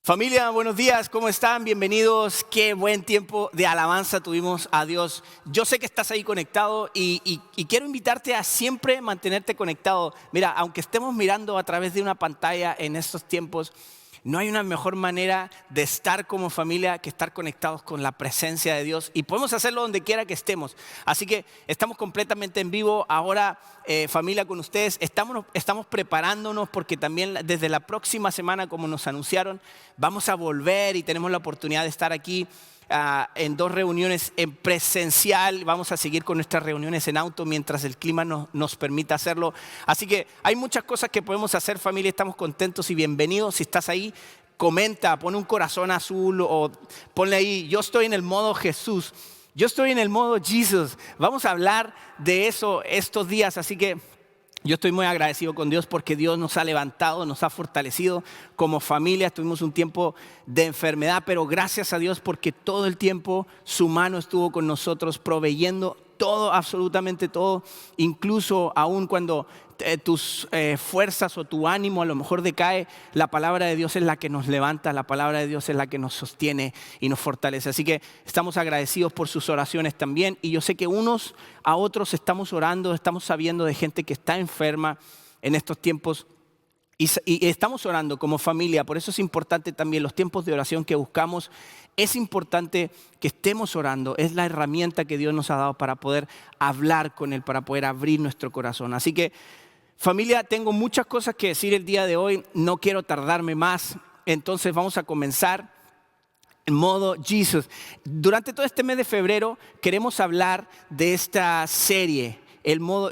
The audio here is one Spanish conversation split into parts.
Familia, buenos días, ¿cómo están? Bienvenidos. Qué buen tiempo de alabanza tuvimos a Dios. Yo sé que estás ahí conectado y quiero invitarte a siempre mantenerte conectado. Mira, aunque estemos mirando a través de una pantalla en estos tiempos, no hay una mejor manera de estar como familia que estar conectados con la presencia de Dios. Y podemos hacerlo donde quiera que estemos. Así que estamos completamente en vivo ahora, familia, con ustedes. Estamos preparándonos porque también desde la próxima semana, como nos anunciaron, vamos a volver y tenemos la oportunidad de estar aquí en 2 reuniones en presencial. Vamos a seguir con nuestras reuniones en auto mientras el clima nos permita hacerlo. Así que hay muchas cosas que podemos hacer, familia. Estamos contentos y bienvenidos. Si estás ahí, comenta, pon un corazón azul o ponle ahí, yo estoy en el modo Jesús. Yo estoy en el modo Jesus. Vamos a hablar de eso estos días, así que yo estoy muy agradecido con Dios porque Dios nos ha levantado, nos ha fortalecido como familia. Tuvimos un tiempo de enfermedad, pero gracias a Dios porque todo el tiempo su mano estuvo con nosotros proveyendo todo, absolutamente todo, incluso aún cuando tus fuerzas o tu ánimo a lo mejor decae, la palabra de Dios es la que nos levanta, la palabra de Dios es la que nos sostiene y nos fortalece. Así que estamos agradecidos por sus oraciones también, y yo sé que unos a otros estamos orando, estamos sabiendo de gente que está enferma en estos tiempos. Y estamos orando como familia, por eso es importante también los tiempos de oración que buscamos. Es importante que estemos orando, es la herramienta que Dios nos ha dado para poder hablar con Él, para poder abrir nuestro corazón. Así que, familia, tengo muchas cosas que decir el día de hoy, no quiero tardarme más, entonces vamos a comenzar en modo Jesus. Durante todo este mes de febrero queremos hablar de esta serie,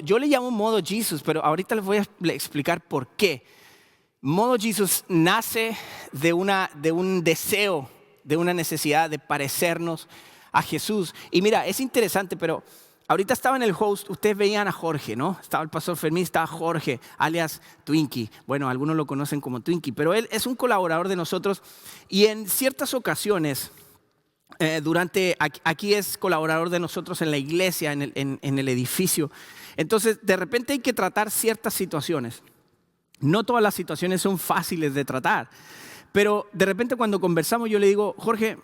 yo le llamo modo Jesus, pero ahorita les voy a explicar por qué. Modo Jesus nace de un deseo, de una necesidad de parecernos a Jesús. Y mira, es interesante, pero ahorita estaba en el host, ustedes veían a Jorge, ¿no? Estaba el pastor Fermín, estaba Jorge, alias Twinkie. Bueno, algunos lo conocen como Twinkie, pero él es un colaborador de nosotros y en ciertas ocasiones, aquí es colaborador de nosotros en la iglesia, en el edificio. Entonces, de repente hay que tratar ciertas situaciones. No todas las situaciones son fáciles de tratar, pero de repente cuando conversamos yo le digo, Jorge,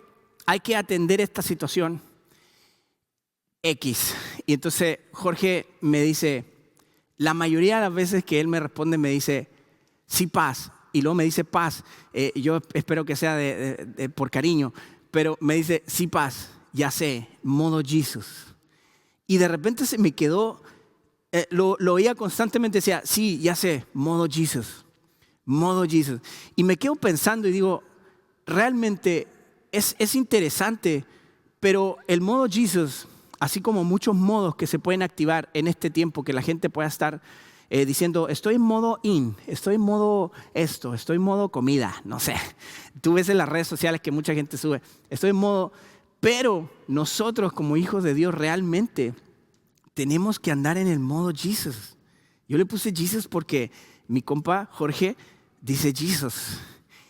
hay que atender esta situación X. Y entonces Jorge me dice, la mayoría de las veces que él me responde me dice, sí, paz. Y luego me dice paz, yo espero que sea por cariño, pero me dice, sí, paz, ya sé, modo Jesus. Y de repente se me quedó. Lo oía constantemente, decía, sí, ya sé, modo Jesus, modo Jesus. Y me quedo pensando y digo, realmente es interesante, pero el modo Jesus, así como muchos modos que se pueden activar en este tiempo, que la gente pueda estar diciendo, estoy en modo estoy en modo esto, estoy en modo comida, no sé. Tú ves en las redes sociales que mucha gente sube, estoy en modo, pero nosotros como hijos de Dios realmente tenemos que andar en el modo Jesus. Yo le puse Jesus porque mi compa Jorge dice Jesus.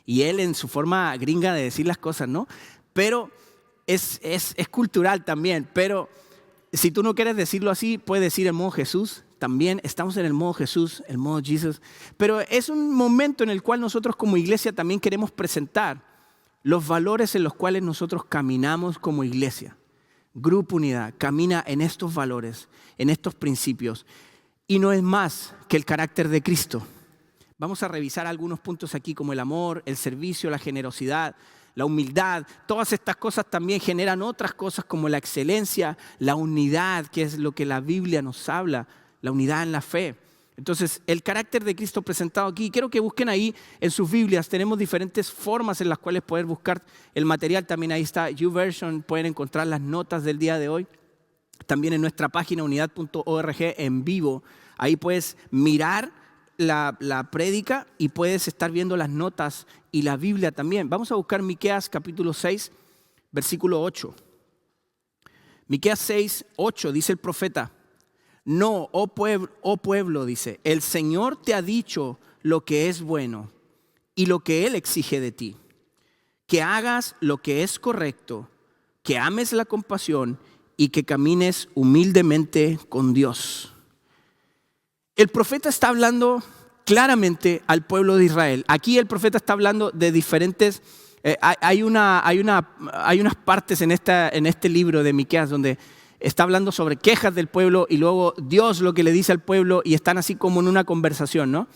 Y él en su forma gringa de decir las cosas, ¿no? Pero es cultural también. Pero si tú no quieres decirlo así, puedes decir el modo Jesús. También estamos en el modo Jesús, el modo Jesus. Pero es un momento en el cual nosotros como iglesia también queremos presentar los valores en los cuales nosotros caminamos como iglesia. Grupo Unidad camina en estos valores, en estos principios, y no es más que el carácter de Cristo. Vamos a revisar algunos puntos aquí como el amor, el servicio, la generosidad, la humildad. Todas estas cosas también generan otras cosas como la excelencia, la unidad, que es lo que la Biblia nos habla, la unidad en la fe. Entonces, el carácter de Cristo presentado aquí, quiero que busquen ahí en sus Biblias, tenemos diferentes formas en las cuales poder buscar el material. También ahí está YouVersion, pueden encontrar las notas del día de hoy. También en nuestra página unidad.org en vivo, ahí puedes mirar la prédica y puedes estar viendo las notas y la Biblia también. Vamos a buscar Miqueas capítulo 6, versículo 8. Miqueas 6, 8 dice el profeta. No, oh pueblo, dice, el Señor te ha dicho lo que es bueno y lo que Él exige de ti. Que hagas lo que es correcto, que ames la compasión y que camines humildemente con Dios. El profeta está hablando claramente al pueblo de Israel. Aquí el profeta está hablando de diferentes Hay unas partes en este libro de Miqueas donde está hablando sobre quejas del pueblo y luego Dios lo que le dice al pueblo y están así como en una conversación, ¿no?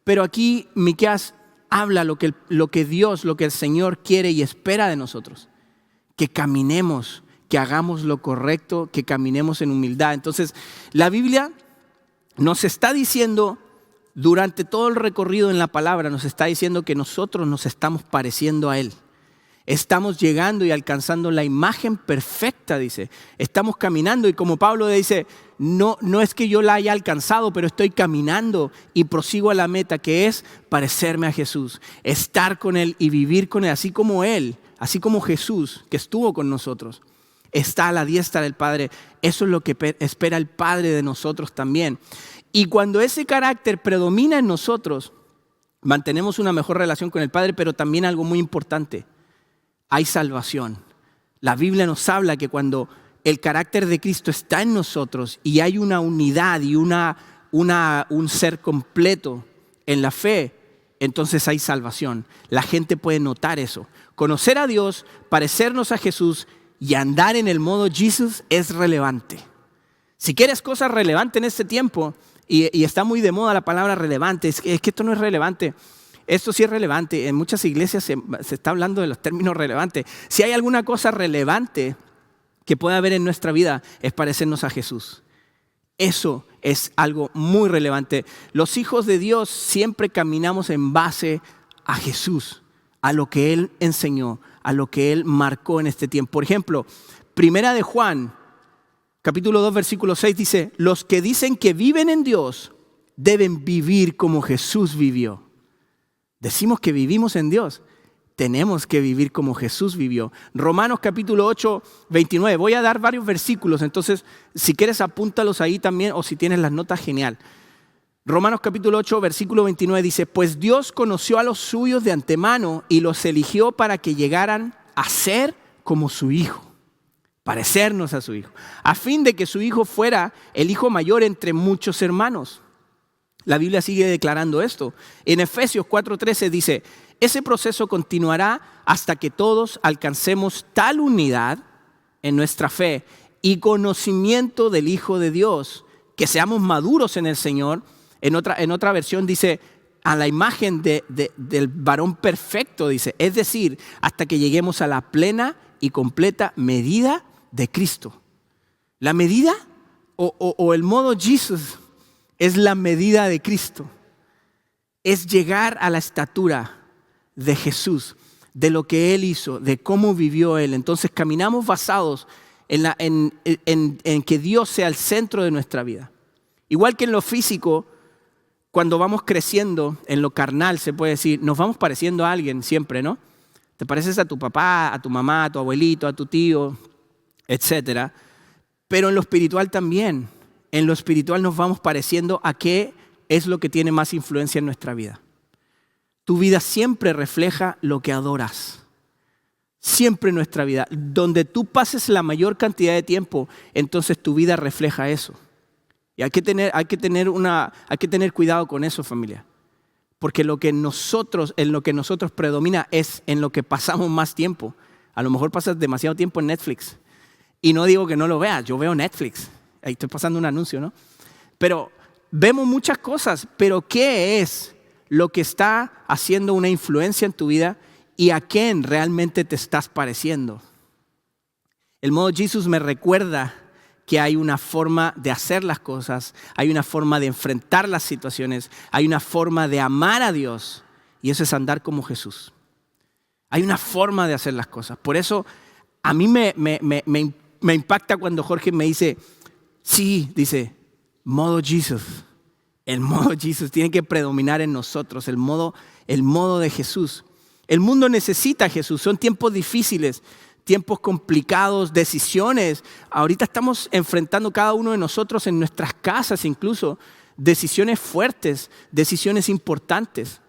Pero aquí Miqueas habla lo que Dios, lo que el Señor quiere y espera de nosotros. Que caminemos, que hagamos lo correcto, que caminemos en humildad. Entonces, la Biblia nos está diciendo, durante todo el recorrido en la palabra, nos está diciendo que nosotros nos estamos pareciendo a Él. Estamos llegando y alcanzando la imagen perfecta, dice. Estamos caminando y como Pablo dice, no es que yo la haya alcanzado, pero estoy caminando y prosigo a la meta que es parecerme a Jesús, estar con Él y vivir con Él, así como Él, así como Jesús que estuvo con nosotros, está a la diestra del Padre. Eso es lo que espera el Padre de nosotros también. Y cuando ese carácter predomina en nosotros, mantenemos una mejor relación con el Padre, pero también algo muy importante. Hay salvación. La Biblia nos habla que cuando el carácter de Cristo está en nosotros y hay una unidad y un ser completo en la fe, entonces hay salvación. La gente puede notar eso. Conocer a Dios, parecernos a Jesús y andar en el modo Jesús es relevante. Si quieres cosas relevantes en este tiempo, y está muy de moda la palabra relevante, es que esto no es relevante. Esto sí es relevante. En muchas iglesias se está hablando de los términos relevantes. Si hay alguna cosa relevante que pueda haber en nuestra vida, es parecernos a Jesús. Eso es algo muy relevante. Los hijos de Dios siempre caminamos en base a Jesús, a lo que Él enseñó, a lo que Él marcó en este tiempo. Por ejemplo, Primera de Juan, capítulo 2, versículo 6 dice, los que dicen que viven en Dios deben vivir como Jesús vivió. Decimos que vivimos en Dios, tenemos que vivir como Jesús vivió. Romanos capítulo 8, 29. Voy a dar varios versículos, entonces si quieres apúntalos ahí también o si tienes las notas, genial. Romanos capítulo 8, versículo 29 dice, pues Dios conoció a los suyos de antemano y los eligió para que llegaran a ser como su Hijo, parecernos a su Hijo, a fin de que su Hijo fuera el hijo mayor entre muchos hermanos. La Biblia sigue declarando esto. En Efesios 4:13 dice, ese proceso continuará hasta que todos alcancemos tal unidad en nuestra fe y conocimiento del Hijo de Dios, que seamos maduros en el Señor. En otra versión dice, a la imagen del varón perfecto, dice. Es decir, hasta que lleguemos a la plena y completa medida de Cristo. La medida o el modo Jesús es la medida de Cristo. Es llegar a la estatura de Jesús, de lo que Él hizo, de cómo vivió Él. Entonces caminamos basados en que Dios sea el centro de nuestra vida. Igual que en lo físico, cuando vamos creciendo, en lo carnal se puede decir, nos vamos pareciendo a alguien siempre, ¿no? Te pareces a tu papá, a tu mamá, a tu abuelito, a tu tío, etcétera. Pero en lo espiritual también. En lo espiritual nos vamos pareciendo a qué es lo que tiene más influencia en nuestra vida. Tu vida siempre refleja lo que adoras. Siempre en nuestra vida. Donde tú pases la mayor cantidad de tiempo, entonces tu vida refleja eso. Y hay que tener cuidado con eso, familia. Porque en lo que nosotros predomina es en lo que pasamos más tiempo. A lo mejor pasas demasiado tiempo en Netflix. Y no digo que no lo veas, yo veo Netflix. Ahí estoy pasando un anuncio, ¿no? Pero vemos muchas cosas, pero ¿qué es lo que está haciendo una influencia en tu vida y a quién realmente te estás pareciendo? El modo Jesús me recuerda que hay una forma de hacer las cosas, hay una forma de enfrentar las situaciones, hay una forma de amar a Dios y eso es andar como Jesús. Hay una forma de hacer las cosas. Por eso a mí me impacta cuando Jorge me dice, sí, dice, modo Jesús. El modo Jesús tiene que predominar en nosotros, el modo de Jesús. El mundo necesita a Jesús, son tiempos difíciles, tiempos complicados, decisiones. Ahorita estamos enfrentando cada uno de nosotros en nuestras casas incluso, decisiones fuertes, decisiones importantes.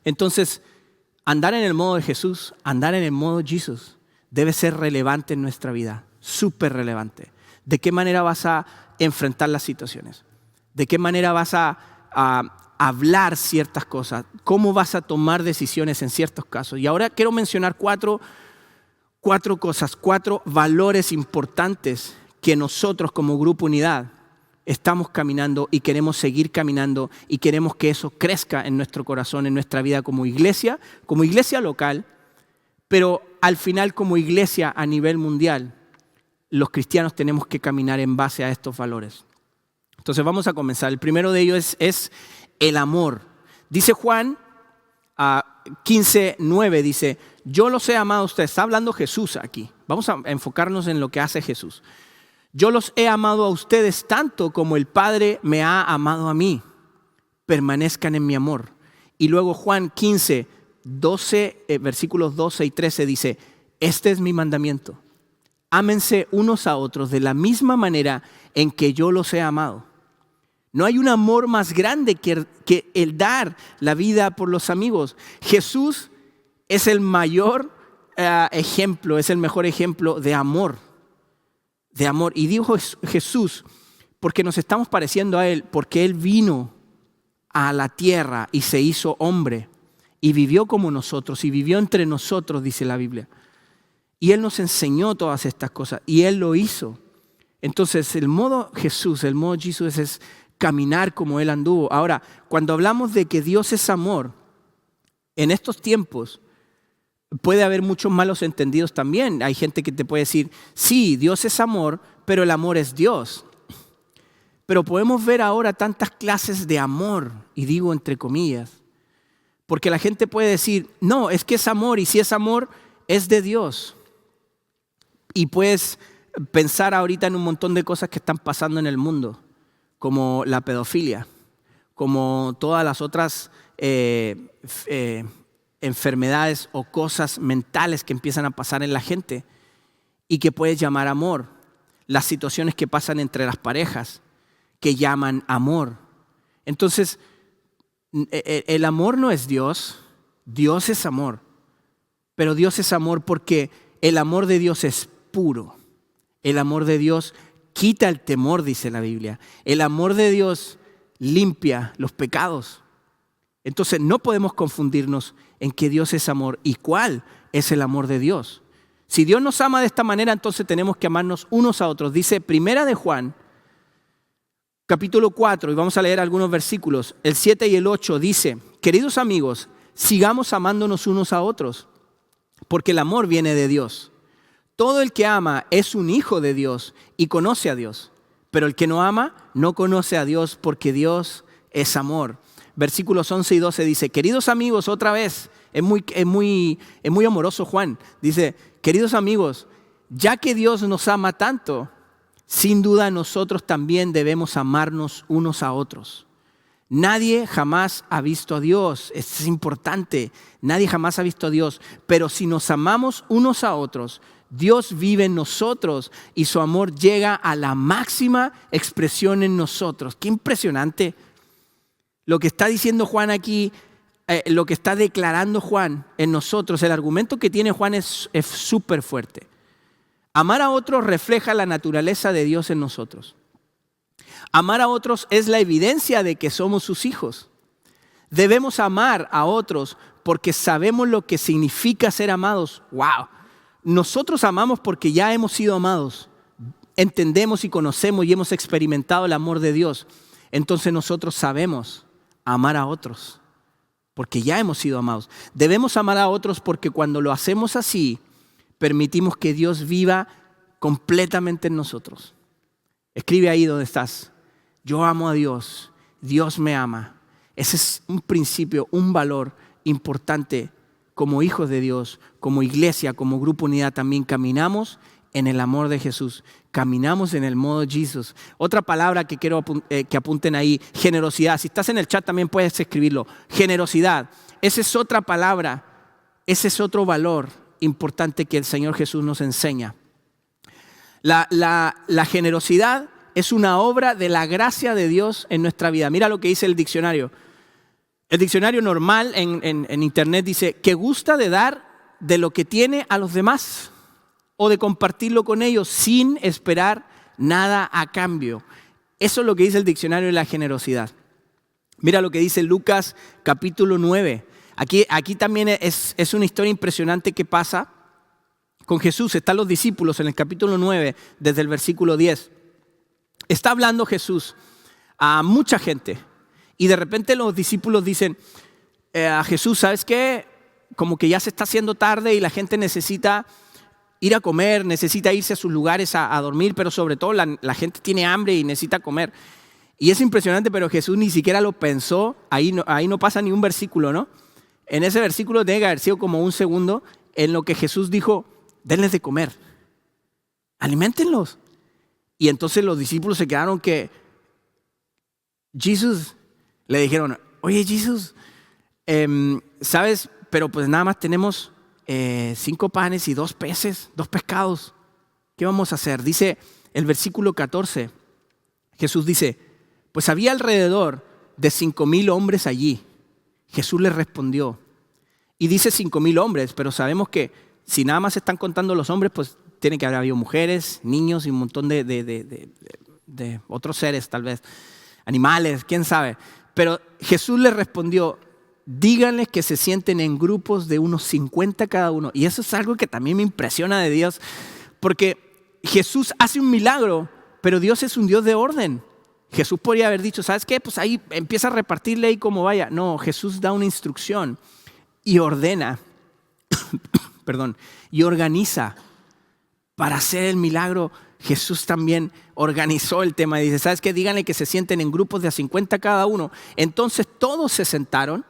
Entonces, andar en el modo de Jesús, andar en el modo Jesús, debe ser relevante en nuestra vida, súper relevante. ¿De qué manera vas a enfrentar las situaciones? ¿De qué manera vas a hablar ciertas cosas, cómo vas a tomar decisiones en ciertos casos. Y ahora quiero mencionar cuatro cosas, 4 valores importantes que nosotros como Grupo Unidad estamos caminando y queremos seguir caminando y queremos que eso crezca en nuestro corazón, en nuestra vida como iglesia local, pero al final como iglesia a nivel mundial. Los cristianos tenemos que caminar en base a estos valores. Entonces vamos a comenzar. El primero de ellos es el amor. Dice Juan 15:9, dice, yo los he amado a ustedes. Está hablando Jesús aquí. Vamos a enfocarnos en lo que hace Jesús. Yo los he amado a ustedes tanto como el Padre me ha amado a mí. Permanezcan en mi amor. Y luego Juan 15:12, versículos 12 y 13 dice, este es mi mandamiento. Ámense unos a otros de la misma manera en que yo los he amado. No hay un amor más grande que el dar la vida por los amigos. Jesús es el mayor ejemplo, es el mejor ejemplo de amor. De amor. Y dijo Jesús, porque nos estamos pareciendo a Él, porque Él vino a la tierra y se hizo hombre y vivió como nosotros y vivió entre nosotros, dice la Biblia. Y Él nos enseñó todas estas cosas y Él lo hizo. Entonces el modo Jesús es caminar como Él anduvo. Ahora, cuando hablamos de que Dios es amor, en estos tiempos puede haber muchos malos entendidos también. Hay gente que te puede decir, sí, Dios es amor, pero el amor es Dios. Pero podemos ver ahora tantas clases de amor, y digo entre comillas, porque la gente puede decir, no, es que es amor, y si es amor, es de Dios. Y puedes pensar ahorita en un montón de cosas que están pasando en el mundo, como la pedofilia, como todas las otras enfermedades o cosas mentales que empiezan a pasar en la gente y que puedes llamar amor. Las situaciones que pasan entre las parejas, que llaman amor. Entonces, el amor no es Dios, Dios es amor. Pero Dios es amor porque el amor de Dios es puro. El amor de Dios quita el temor, dice la Biblia. El amor de Dios limpia los pecados. Entonces no podemos confundirnos en que Dios es amor y cuál es el amor de Dios. Si Dios nos ama de esta manera, entonces tenemos que amarnos unos a otros. Dice Primera de Juan, capítulo 4, y vamos a leer algunos versículos. El 7 y el 8 dice, queridos amigos, sigamos amándonos unos a otros, porque el amor viene de Dios. Todo el que ama es un hijo de Dios y conoce a Dios. Pero el que no ama no conoce a Dios porque Dios es amor. Versículos 11 y 12 dice, queridos amigos, otra vez, es muy amoroso Juan. Dice, queridos amigos, ya que Dios nos ama tanto, sin duda nosotros también debemos amarnos unos a otros. Nadie jamás ha visto a Dios, esto es importante, nadie jamás ha visto a Dios, pero si nos amamos unos a otros, Dios vive en nosotros y su amor llega a la máxima expresión en nosotros. ¡Qué impresionante! Lo que está diciendo Juan aquí, lo que está declarando Juan en nosotros, el argumento que tiene Juan es súper fuerte. Amar a otros refleja la naturaleza de Dios en nosotros. Amar a otros es la evidencia de que somos sus hijos. Debemos amar a otros porque sabemos lo que significa ser amados. ¡Wow! Nosotros amamos porque ya hemos sido amados. Entendemos y conocemos y hemos experimentado el amor de Dios. Entonces nosotros sabemos amar a otros porque ya hemos sido amados. Debemos amar a otros porque cuando lo hacemos así, permitimos que Dios viva completamente en nosotros. Escribe ahí donde estás. Yo amo a Dios, Dios me ama. Ese es un principio, un valor importante. Como hijos de Dios, como iglesia, como Grupo Unidad, también caminamos en el amor de Jesús. Caminamos en el modo Jesús. Otra palabra que quiero que apunten ahí, generosidad. Si estás en el chat también puedes escribirlo. Generosidad. Esa es otra palabra, ese es otro valor importante que el Señor Jesús nos enseña. La generosidad es una obra de la gracia de Dios en nuestra vida. Mira lo que dice el diccionario. El diccionario normal en internet dice que gusta de dar de lo que tiene a los demás o de compartirlo con ellos sin esperar nada a cambio. Eso es lo que dice el diccionario de la generosidad. Mira lo que dice Lucas capítulo 9. Aquí también es una historia impresionante que pasa con Jesús. Están los discípulos en el capítulo 9, desde el versículo 10. Está hablando Jesús a mucha gente y de repente los discípulos dicen a Jesús, ¿sabes qué? Como que ya se está haciendo tarde y la gente necesita ir a comer, necesita irse a sus lugares a dormir, pero sobre todo la gente tiene hambre y necesita comer. Y es impresionante, pero Jesús ni siquiera lo pensó. Ahí no pasa ni un versículo, ¿no? En ese versículo tiene que haber sido como un segundo en lo que Jesús dijo, denles de comer, aliméntenlos. Y entonces los discípulos se quedaron que, Jesús, le dijeron, oye Jesús, ¿sabes? Pero pues nada más tenemos 5 panes y 2 peces, 2 pescados. ¿Qué vamos a hacer? Dice el versículo 14, Jesús dice, pues había alrededor de 5,000 hombres allí. Jesús les respondió, y dice 5,000 hombres, pero sabemos que si nada más se están contando los hombres, pues tiene que haber habido mujeres, niños y un montón de otros seres tal vez, animales, quién sabe. Pero Jesús les respondió, díganles que se sienten en grupos de unos 50 cada uno. Y eso es algo que también me impresiona de Dios, porque Jesús hace un milagro, pero Dios es un Dios de orden. Jesús podría haber dicho, ¿sabes qué? Pues ahí empieza a repartirle ahí como vaya. No, Jesús da una instrucción y ordena, y organiza para hacer el milagro. Jesús también organizó el tema y dice, ¿sabes qué? Díganle que se sienten en grupos de a 50 cada uno. Entonces todos se sentaron.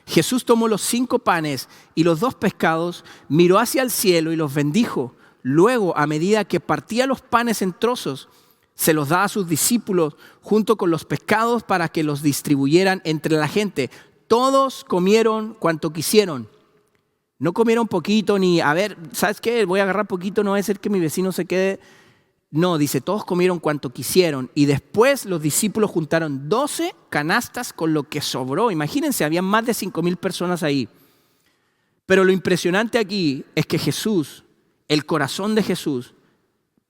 Jesús tomó los 5 panes y los 2 pescados, miró hacia el cielo y los bendijo. Luego, a medida que partía los panes en trozos, se los daba a sus discípulos junto con los pescados para que los distribuyeran entre la gente. Todos comieron cuanto quisieron. No comieron poquito ni, a ver, ¿sabes qué? Voy a agarrar poquito, no va a ser que mi vecino se quede. No, dice, todos comieron cuanto quisieron. Y después los discípulos juntaron 12 canastas con lo que sobró. Imagínense, había más de 5,000 personas ahí. Pero lo impresionante aquí es que Jesús, el corazón de Jesús,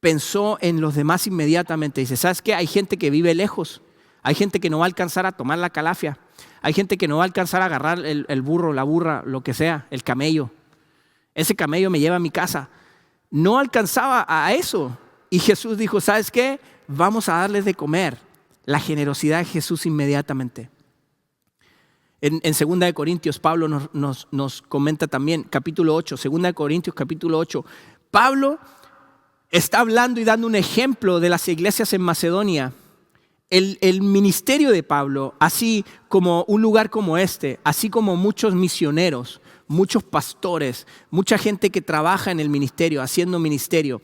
pensó en los demás inmediatamente. Dice, ¿sabes qué? Hay gente que vive lejos. Hay gente que no va a alcanzar a tomar la calafia. Hay gente que no va a alcanzar a agarrar el burro, la burra, lo que sea, el camello. Ese camello me lleva a mi casa. No alcanzaba a eso. Y Jesús dijo, ¿sabes qué? Vamos a darles de comer. La generosidad de Jesús inmediatamente. En 2 Corintios, Pablo nos comenta también, capítulo 8, 2 Corintios, capítulo 8. Pablo está hablando y dando un ejemplo de las iglesias en Macedonia. El ministerio de Pablo, así como un lugar como este, así como muchos misioneros, muchos pastores, mucha gente que trabaja en el ministerio, haciendo ministerio,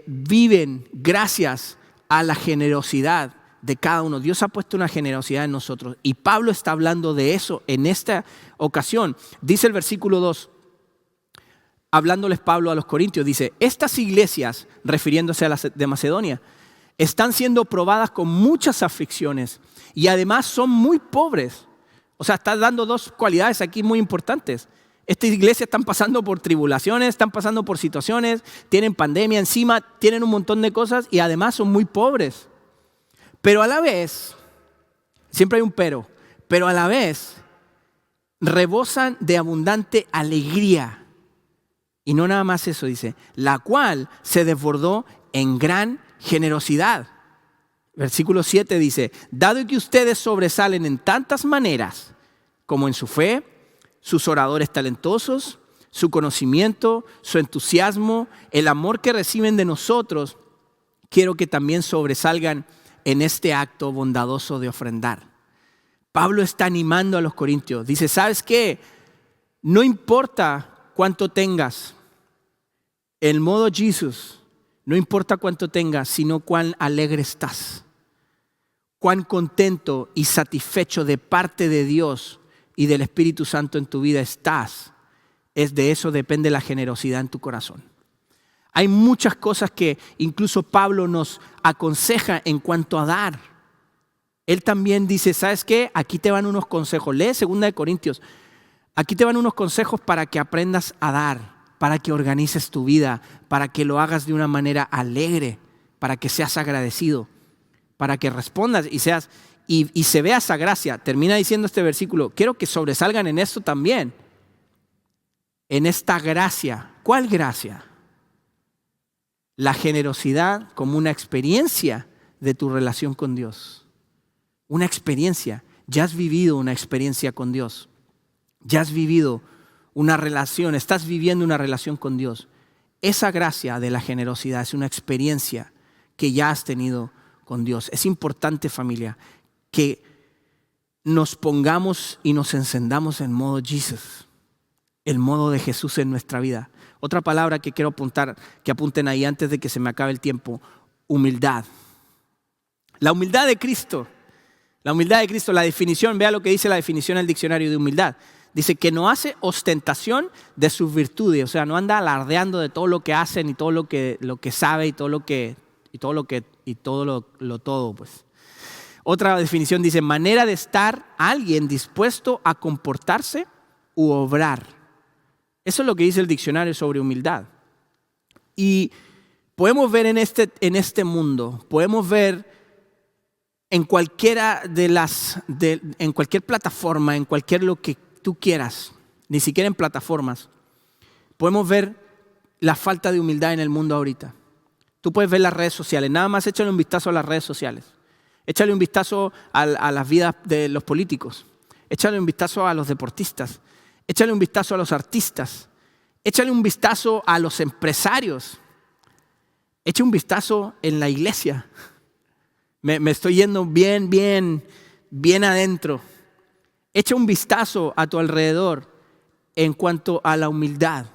viven gracias a la generosidad de cada uno. Dios ha puesto una generosidad en nosotros y Pablo está hablando de eso en esta ocasión. Dice el versículo 2, hablándoles Pablo a los corintios, dice, estas iglesias, refiriéndose a las de Macedonia, están siendo probadas con muchas aflicciones y además son muy pobres. O sea, está dando 2 cualidades aquí muy importantes. Estas iglesias están pasando por tribulaciones, están pasando por situaciones, tienen pandemia encima, tienen un montón de cosas y además son muy pobres. Pero a la vez, siempre hay un pero a la vez rebosan de abundante alegría. Y no nada más eso, dice, la cual se desbordó en gran generosidad. Versículo 7 dice, dado que ustedes sobresalen en tantas maneras, como en su fe, sus oradores talentosos, su conocimiento, su entusiasmo, el amor que reciben de nosotros, quiero que también sobresalgan en este acto bondadoso de ofrendar. Pablo está animando a los corintios. Dice, ¿sabes qué? No importa cuánto tengas, el modo Jesús, no importa cuánto tengas, sino cuán alegre estás, cuán contento y satisfecho de parte de Dios y del Espíritu Santo en tu vida estás. De eso depende la generosidad en tu corazón. Hay muchas cosas que incluso Pablo nos aconseja en cuanto a dar. Él también dice, ¿sabes qué? Aquí te van unos consejos. Lee 2 Corintios. Aquí te van unos consejos para que aprendas a dar, para que organices tu vida, para que lo hagas de una manera alegre, para que seas agradecido, para que respondas y seas y se vea esa gracia. Termina diciendo este versículo, quiero que sobresalgan en esto también, en esta gracia. ¿Cuál gracia? La generosidad como una experiencia de tu relación con Dios. Una experiencia. Ya has vivido una experiencia con Dios. Ya has vivido una relación, estás viviendo una relación con Dios. Esa gracia de la generosidad es una experiencia que ya has tenido con Dios. Es importante, familia, que nos pongamos y nos encendamos en modo Jesus, el modo de Jesús en nuestra vida. Otra palabra que quiero apuntar, que apunten ahí antes de que se me acabe el tiempo: humildad. La humildad de Cristo. La humildad de Cristo, la definición, vea lo que dice la definición del diccionario de humildad. Dice que no hace ostentación de sus virtudes, o sea, no anda alardeando de todo lo que hace, ni todo lo que sabe, y todo pues. Otra definición dice: manera de estar alguien dispuesto a comportarse u obrar. Eso es lo que dice el diccionario sobre humildad. Y podemos ver en este mundo, podemos ver en cualquiera en cualquier plataforma, en cualquier lo que tú quieras, ni siquiera en plataformas, podemos ver la falta de humildad en el mundo ahorita. Tú puedes ver las redes sociales, nada más échale un vistazo a las redes sociales. Échale un vistazo a las vidas de los políticos. Échale un vistazo a los deportistas. Échale un vistazo a los artistas. Échale un vistazo a los empresarios. Echa un vistazo en la iglesia. Me estoy yendo bien adentro. Echa un vistazo a tu alrededor en cuanto a la humildad.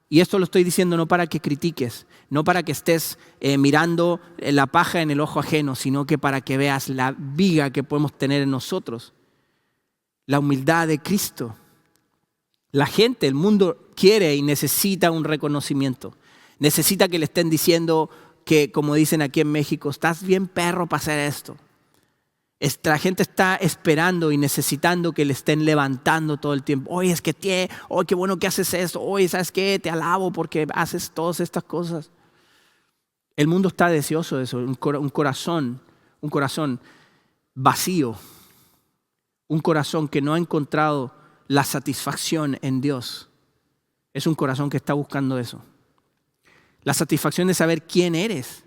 Y esto lo estoy diciendo no para que critiques, no para que estés mirando la paja en el ojo ajeno, sino que para que veas la viga que podemos tener en nosotros. La humildad de Cristo. La gente, el mundo quiere y necesita un reconocimiento. Necesita que le estén diciendo que, como dicen aquí en México, estás bien perro para hacer esto. La gente está esperando y necesitando que le estén levantando todo el tiempo. Oye, qué bueno que haces esto. Oye, ¿sabes qué? Te alabo porque haces todas estas cosas. El mundo está deseoso de eso. Un corazón vacío. Un corazón que no ha encontrado la satisfacción en Dios. Es un corazón que está buscando eso. La satisfacción de saber quién eres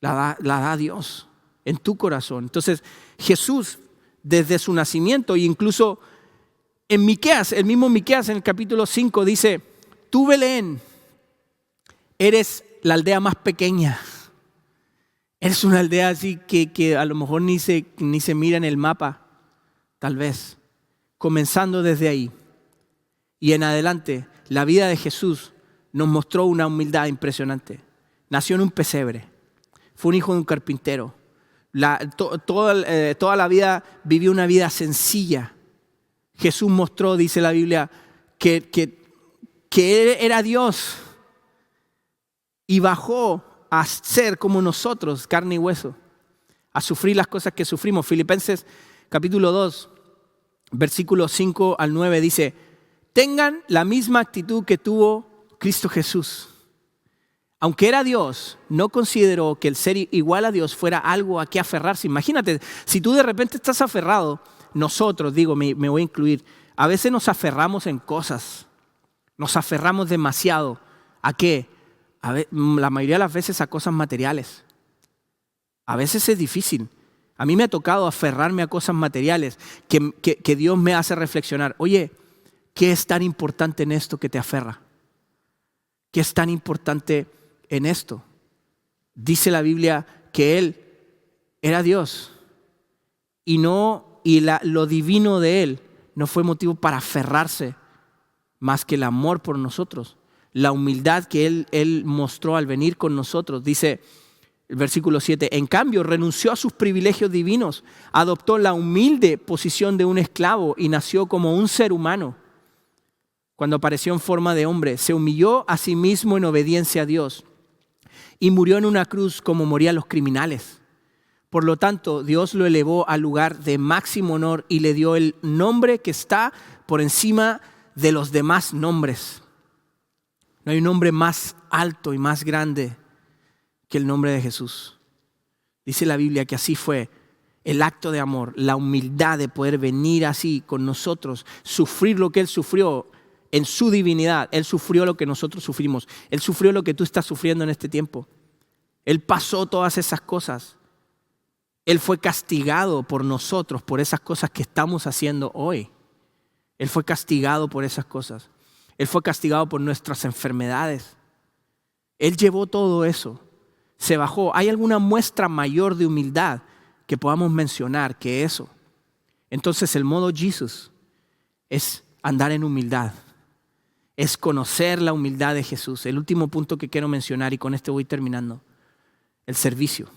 la da Dios en tu corazón. Entonces, Jesús, desde su nacimiento, e incluso en Miqueas, el mismo Miqueas en el capítulo 5 dice: tú, Belén, eres la aldea más pequeña. Eres una aldea así que a lo mejor ni se mira en el mapa, tal vez. Comenzando desde ahí y en adelante, la vida de Jesús nos mostró una humildad impresionante. Nació en un pesebre, fue un hijo de un carpintero. Toda la vida vivió una vida sencilla. Jesús mostró, dice la Biblia, que Él era Dios y bajó a ser como nosotros, carne y hueso, a sufrir las cosas que sufrimos. Filipenses capítulo 2, versículos 5 al 9 dice: tengan la misma actitud que tuvo Cristo Jesús. Aunque era Dios, no consideró que el ser igual a Dios fuera algo a qué aferrarse. Imagínate, si tú de repente estás aferrado, nosotros, me voy a incluir, a veces nos aferramos en cosas, nos aferramos demasiado. ¿A qué? La mayoría de las veces a cosas materiales. A veces es difícil. A mí me ha tocado aferrarme a cosas materiales que Dios me hace reflexionar. Oye, ¿qué es tan importante en esto que te aferra? ¿Qué es tan importante en esto? Dice la Biblia que Él era Dios y lo divino de Él no fue motivo para aferrarse más que el amor por nosotros, la humildad que Él mostró al venir con nosotros. Dice el versículo 7, en cambio renunció a sus privilegios divinos, adoptó la humilde posición de un esclavo y nació como un ser humano. Cuando apareció en forma de hombre, se humilló a sí mismo en obediencia a Dios y murió en una cruz como morían los criminales. Por lo tanto, Dios lo elevó al lugar de máximo honor y le dio el nombre que está por encima de los demás nombres. No hay un nombre más alto y más grande que el nombre de Jesús. Dice la Biblia que así fue el acto de amor, la humildad de poder venir así con nosotros, sufrir lo que Él sufrió en su divinidad. Él sufrió lo que nosotros sufrimos. Él sufrió lo que tú estás sufriendo en este tiempo. Él pasó todas esas cosas. Él fue castigado por nosotros, por esas cosas que estamos haciendo hoy. Él fue castigado por esas cosas. Él fue castigado por nuestras enfermedades. Él llevó todo eso. Se bajó. ¿Hay alguna muestra mayor de humildad que podamos mencionar que eso? Entonces el modo Jesús es andar en humildad. Es conocer la humildad de Jesús. El último punto que quiero mencionar, y con este voy terminando, el servicio.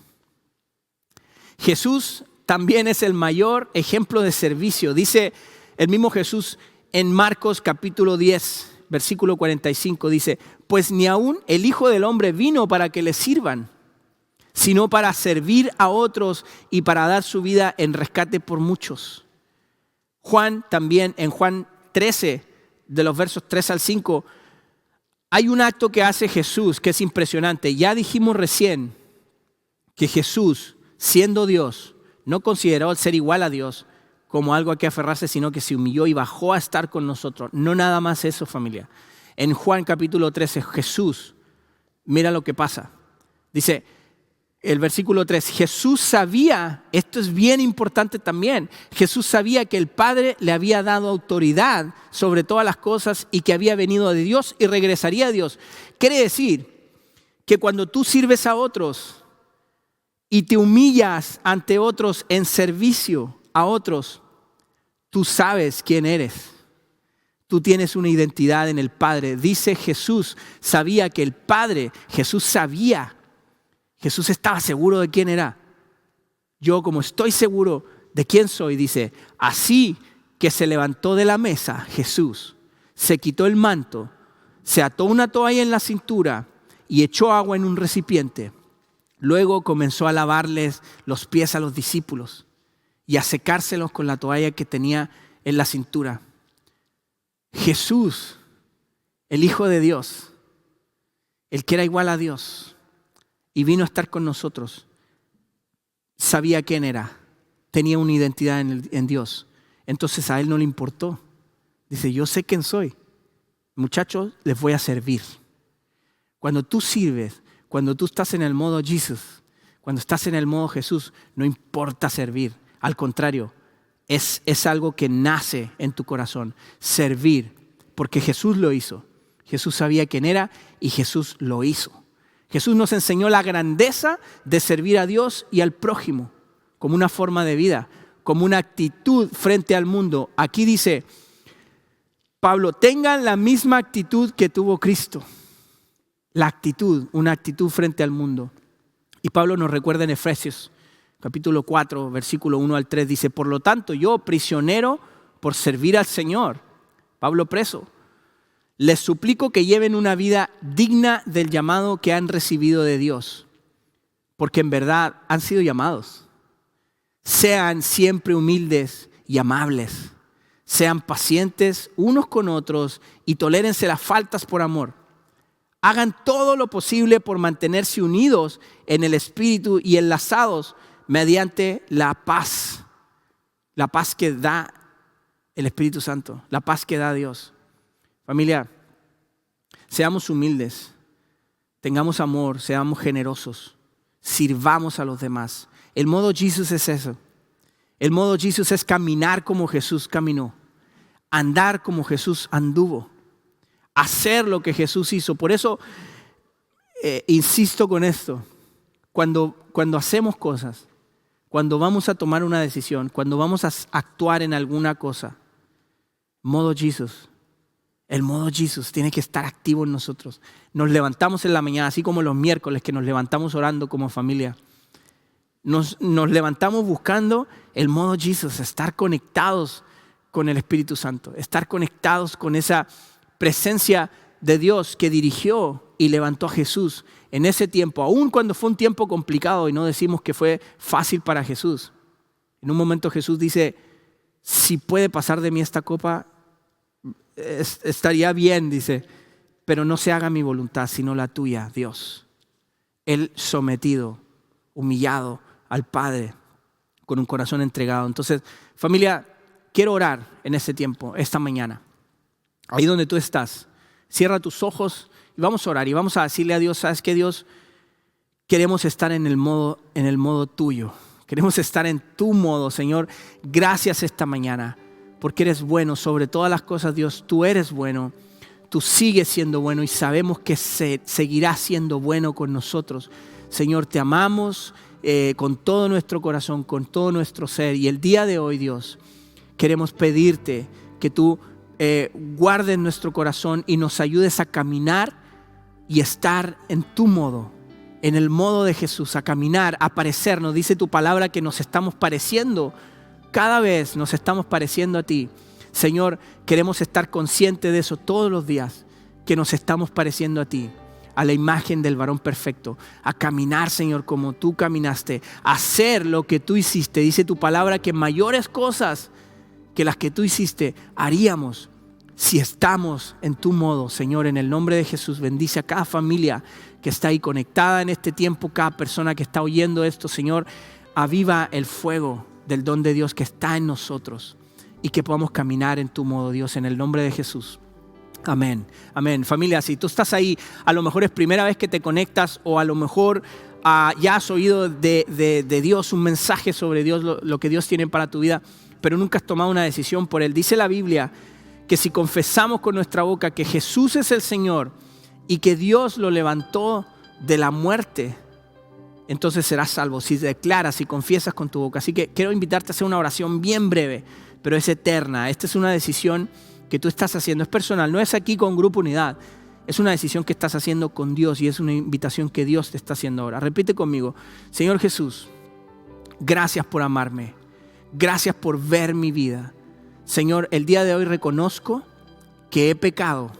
Jesús también es el mayor ejemplo de servicio. Dice el mismo Jesús en Marcos capítulo 10, versículo 45, dice: pues ni aún el Hijo del Hombre vino para que le sirvan, sino para servir a otros y para dar su vida en rescate por muchos. Juan también, en Juan 13, de los versos 3 al 5, hay un acto que hace Jesús que es impresionante. Ya dijimos recién que Jesús, siendo Dios, no consideró el ser igual a Dios como algo a que aferrarse, sino que se humilló y bajó a estar con nosotros. No nada más eso, familia. En Juan capítulo 13, Jesús, mira lo que pasa. Dice el versículo 3, Jesús sabía, esto es bien importante también, Jesús sabía que el Padre le había dado autoridad sobre todas las cosas y que había venido de Dios y regresaría a Dios. Quiere decir que cuando tú sirves a otros y te humillas ante otros en servicio a otros, tú sabes quién eres. Tú tienes una identidad en el Padre. Dice Jesús, sabía que el Padre, Jesús sabía, Jesús estaba seguro de quién era. Yo, como estoy seguro de quién soy, dice, así que se levantó de la mesa, Jesús, se quitó el manto, se ató una toalla en la cintura y echó agua en un recipiente. Luego comenzó a lavarles los pies a los discípulos y a secárselos con la toalla que tenía en la cintura. Jesús, el Hijo de Dios, el que era igual a Dios y vino a estar con nosotros, sabía quién era, tenía una identidad en Dios. Entonces a Él no le importó. Dice, yo sé quién soy. Muchachos, les voy a servir. Cuando tú sirves, cuando tú estás en el modo Jesús, cuando estás en el modo Jesús, no importa servir. Al contrario, es algo que nace en tu corazón. Servir, porque Jesús lo hizo. Jesús sabía quién era y Jesús lo hizo. Jesús nos enseñó la grandeza de servir a Dios y al prójimo como una forma de vida, como una actitud frente al mundo. Aquí dice Pablo, tengan la misma actitud que tuvo Cristo. La actitud, una actitud frente al mundo. Y Pablo nos recuerda en Efesios capítulo 4, versículo 1 al 3, dice, por lo tanto, yo, prisionero por servir al Señor, Pablo preso, les suplico que lleven una vida digna del llamado que han recibido de Dios, porque en verdad han sido llamados. Sean siempre humildes y amables, sean pacientes unos con otros y tolérense las faltas por amor. Hagan todo lo posible por mantenerse unidos en el Espíritu y enlazados mediante la paz que da el Espíritu Santo, la paz que da Dios. Familia, seamos humildes, tengamos amor, seamos generosos, sirvamos a los demás. El modo Jesús es eso. El modo Jesús es caminar como Jesús caminó, andar como Jesús anduvo, hacer lo que Jesús hizo. Por eso insisto con esto. Cuando hacemos cosas, cuando vamos a tomar una decisión, cuando vamos a actuar en alguna cosa, modo Jesús, el modo Jesús tiene que estar activo en nosotros. Nos levantamos en la mañana, así como los miércoles que nos levantamos orando como familia. Nos levantamos buscando el modo Jesús, estar conectados con el Espíritu Santo, estar conectados con esa presencia de Dios que dirigió y levantó a Jesús en ese tiempo, aun cuando fue un tiempo complicado, y no decimos que fue fácil para Jesús. En un momento Jesús dice, si puede pasar de mí esta copa, estaría bien, dice, pero no se haga mi voluntad, sino la tuya, Dios. Él sometido, humillado al Padre, con un corazón entregado. Entonces, familia, quiero orar en este tiempo, esta mañana. Ahí donde tú estás, cierra tus ojos y vamos a orar y vamos a decirle a Dios, ¿sabes qué, Dios? Queremos estar en el modo tuyo. Queremos estar en tu modo, Señor. Gracias esta mañana, porque eres bueno sobre todas las cosas, Dios. Tú eres bueno, tú sigues siendo bueno y sabemos que seguirás siendo bueno con nosotros. Señor, te amamos con todo nuestro corazón, con todo nuestro ser. Y el día de hoy, Dios, queremos pedirte que tú guardes nuestro corazón y nos ayudes a caminar y estar en tu modo, en el modo de Jesús, a caminar, a parecernos. Dice tu palabra que nos estamos pareciendo, cada vez nos estamos pareciendo a ti. Señor, queremos estar conscientes de eso todos los días, que nos estamos pareciendo a ti, a la imagen del varón perfecto, a caminar, Señor, como tú caminaste, a hacer lo que tú hiciste. Dice tu palabra que mayores cosas que las que tú hiciste haríamos si estamos en tu modo. Señor, en el nombre de Jesús, bendice a cada familia que está ahí conectada en este tiempo, cada persona que está oyendo esto. Señor, aviva el fuego del don de Dios que está en nosotros y que podamos caminar en tu modo, Dios, en el nombre de Jesús. Amén, amén. Familia, si tú estás ahí, a lo mejor es primera vez que te conectas o a lo mejor ya has oído de Dios, un mensaje sobre Dios, lo que Dios tiene para tu vida, pero nunca has tomado una decisión por Él. Dice la Biblia que si confesamos con nuestra boca que Jesús es el Señor y que Dios lo levantó de la muerte, entonces serás salvo. Si declaras y confiesas con tu boca. Así que quiero invitarte a hacer una oración bien breve, pero es eterna. Esta es una decisión que tú estás haciendo, es personal, no es aquí con Grupo Unidad. Es una decisión que estás haciendo con Dios y es una invitación que Dios te está haciendo ahora. Repite conmigo: Señor Jesús, gracias por amarme. Gracias por ver mi vida. Señor, el día de hoy reconozco que he pecado,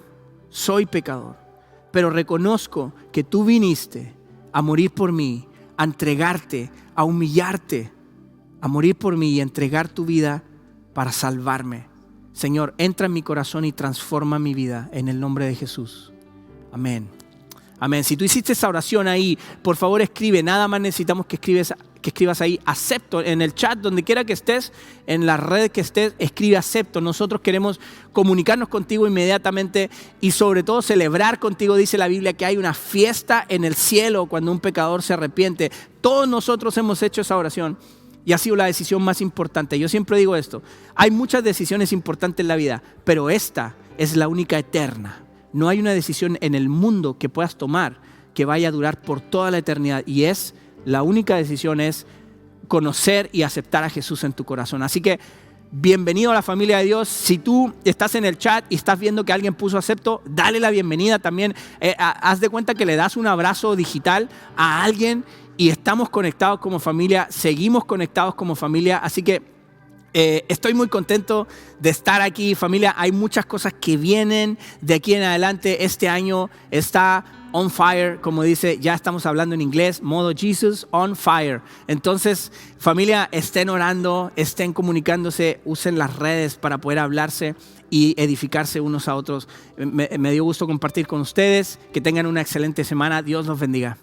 soy pecador, pero reconozco que tú viniste a morir por mí, a entregarte, a humillarte, a morir por mí y a entregar tu vida para salvarme. Señor, entra en mi corazón y transforma mi vida en el nombre de Jesús. Amén. Amén. Si tú hiciste esa oración ahí, por favor escribe. Nada más necesitamos que escribas ahí acepto en el chat, donde quiera que estés, en la red que estés, escribe acepto. Nosotros queremos comunicarnos contigo inmediatamente y sobre todo celebrar contigo. Dice la Biblia que hay una fiesta en el cielo cuando un pecador se arrepiente. Todos nosotros hemos hecho esa oración y ha sido la decisión más importante. Yo siempre digo esto: hay muchas decisiones importantes en la vida, pero esta es la única eterna. No hay una decisión en el mundo que puedas tomar que vaya a durar por toda la eternidad, y la única decisión es conocer y aceptar a Jesús en tu corazón. Así que bienvenido a la familia de Dios. Si tú estás en el chat y estás viendo que alguien puso acepto, dale la bienvenida también. Haz de cuenta que le das un abrazo digital a alguien y estamos conectados como familia, seguimos conectados como familia. Así que estoy muy contento de estar aquí, familia. Hay muchas cosas que vienen de aquí en adelante. Este año está on fire, como dice, ya estamos hablando en inglés, modo Jesus on fire. Entonces, familia, estén orando, estén comunicándose, usen las redes para poder hablarse y edificarse unos a otros. Me dio gusto compartir con ustedes. Que tengan una excelente semana. Dios los bendiga.